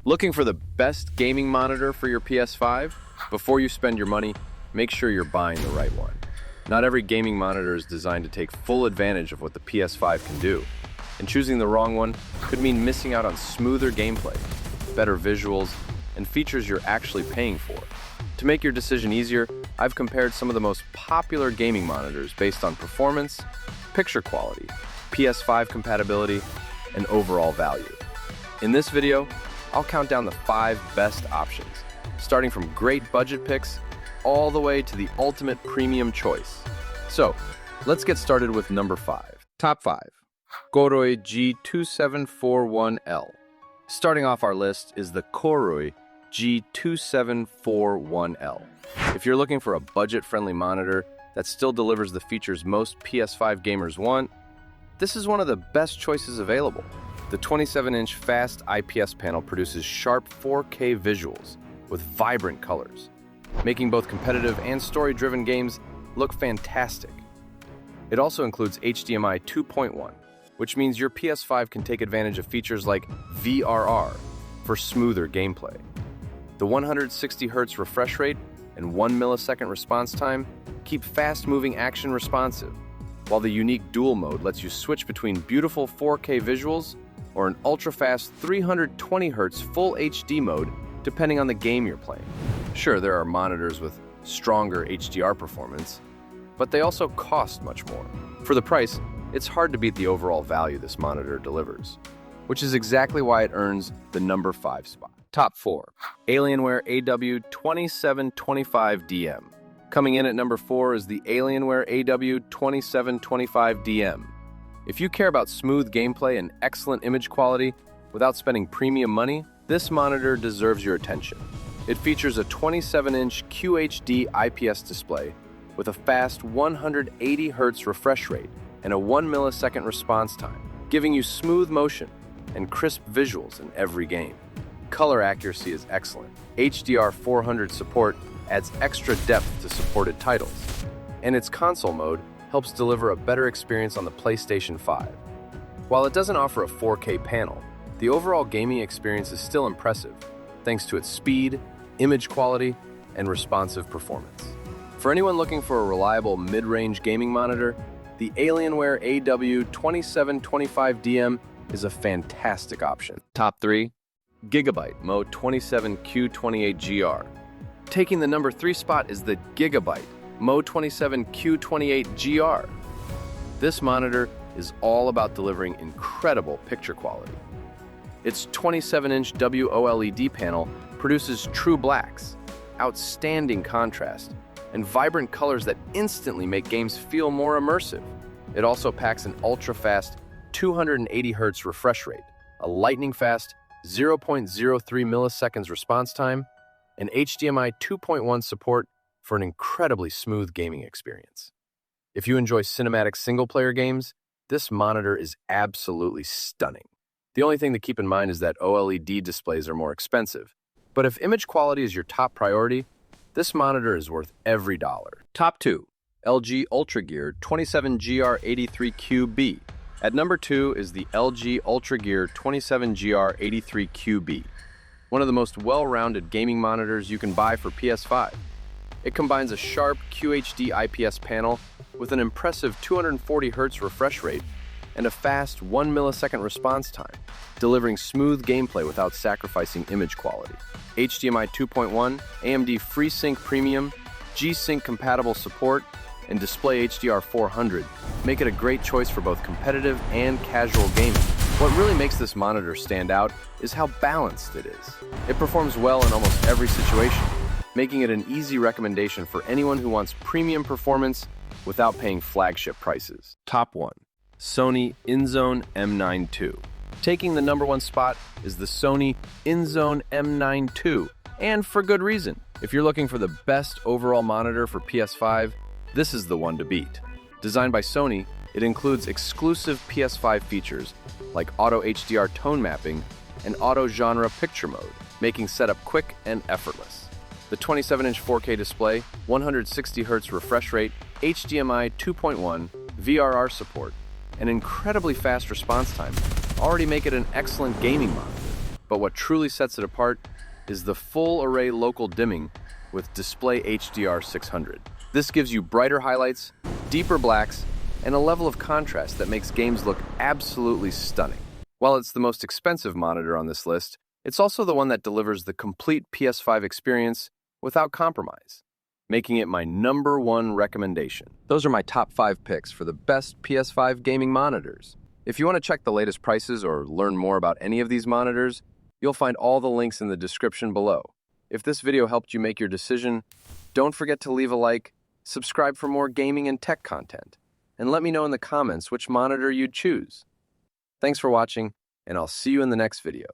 Looking for the best gaming monitor for your PS5? Before you spend your money, make sure you're buying the right one. Not every gaming monitor is designed to take full advantage of what the PS5 can do, and choosing the wrong one could mean missing out on smoother gameplay, better visuals, and features you're actually paying for. To make your decision easier, I've compared some of the most popular gaming monitors based on performance, picture quality, PS5 compatibility, and overall value. In this video, I'll count down the 5 best options, starting from great budget picks all the way to the ultimate premium choice. So, let's get started with number 5. Top 5. KOORUI G2741L. Starting off our list is the KOORUI G2741L. If you're looking for a budget-friendly monitor that still delivers the features most PS5 gamers want, this is one of the best choices available. The 27-inch fast IPS panel produces sharp 4K visuals with vibrant colors, making both competitive and story-driven games look fantastic. It also includes HDMI 2.1, which means your PS5 can take advantage of features like VRR for smoother gameplay. The 160Hz refresh rate and 1 millisecond response time keep fast-moving action responsive, while the unique dual mode lets you switch between beautiful 4K visuals or an ultra-fast 320Hz full HD mode depending on the game you're playing. Sure, there are monitors with stronger HDR performance, but they also cost much more. For the price, it's hard to beat the overall value this monitor delivers, which is exactly why it earns the number 5 spot. Top 4. Alienware AW2725DM. Coming in at number 4 is the Alienware AW2725DM. If you care about smooth gameplay and excellent image quality without spending premium money, this monitor deserves your attention. It features a 27-inch QHD IPS display with a fast 180Hz refresh rate and a 1 millisecond response time, giving you smooth motion and crisp visuals in every game. Color accuracy is excellent. HDR 400 support adds extra depth to supported titles, and its console mode helps deliver a better experience on the PlayStation 5. While it doesn't offer a 4K panel, the overall gaming experience is still impressive, thanks to its speed, image quality, and responsive performance. For anyone looking for a reliable mid-range gaming monitor, the Alienware AW2725DM is a fantastic option. Top 3. GIGABYTE Mo27Q28GR. Taking the number 3 spot is the GIGABYTE Mo27Q28GR. This monitor is all about delivering incredible picture quality. Its 27-inch OLED panel produces true blacks, outstanding contrast, and vibrant colors that instantly make games feel more immersive. It also packs an ultra-fast 280Hz refresh rate, a lightning-fast 0.03 milliseconds response time, and HDMI 2.1 support for an incredibly smooth gaming experience. If you enjoy cinematic single-player games, this monitor is absolutely stunning. The only thing to keep in mind is that OLED displays are more expensive, but if image quality is your top priority, this monitor is worth every dollar. Top 2. LG UltraGear 27GR83QB. At number 2 is the LG UltraGear 27GR83QB, one of the most well-rounded gaming monitors you can buy for PS5. It combines a sharp QHD IPS panel with an impressive 240Hz refresh rate and a fast 1 millisecond response time, delivering smooth gameplay without sacrificing image quality. HDMI 2.1, AMD FreeSync Premium, G-Sync compatible support, and Display HDR 400 make it a great choice for both competitive and casual gaming. What really makes this monitor stand out is how balanced it is. It performs well in almost every situation, making it an easy recommendation for anyone who wants premium performance without paying flagship prices. Top 1. Sony INZONE M9 II. Taking the number 1 spot is the Sony INZONE M9 II, and for good reason. If you're looking for the best overall monitor for PS5, this is the one to beat. Designed by Sony, it includes exclusive PS5 features like auto HDR tone mapping and auto genre picture mode, making setup quick and effortless. The 27-inch 4K display, 160Hz refresh rate, HDMI 2.1, VRR support, and incredibly fast response time already make it an excellent gaming monitor. But what truly sets it apart is the full array local dimming with display HDR 600. This gives you brighter highlights, deeper blacks, and a level of contrast that makes games look absolutely stunning. While it's the most expensive monitor on this list, it's also the one that delivers the complete PS5 experience without compromise, making it my #1 recommendation. Those are my top 5 picks for the best PS5 gaming monitors. If you want to check the latest prices or learn more about any of these monitors, you'll find all the links in the description below. If this video helped you make your decision, don't forget to leave a like, subscribe for more gaming and tech content, and let me know in the comments which monitor you'd choose. Thanks for watching, and I'll see you in the next video.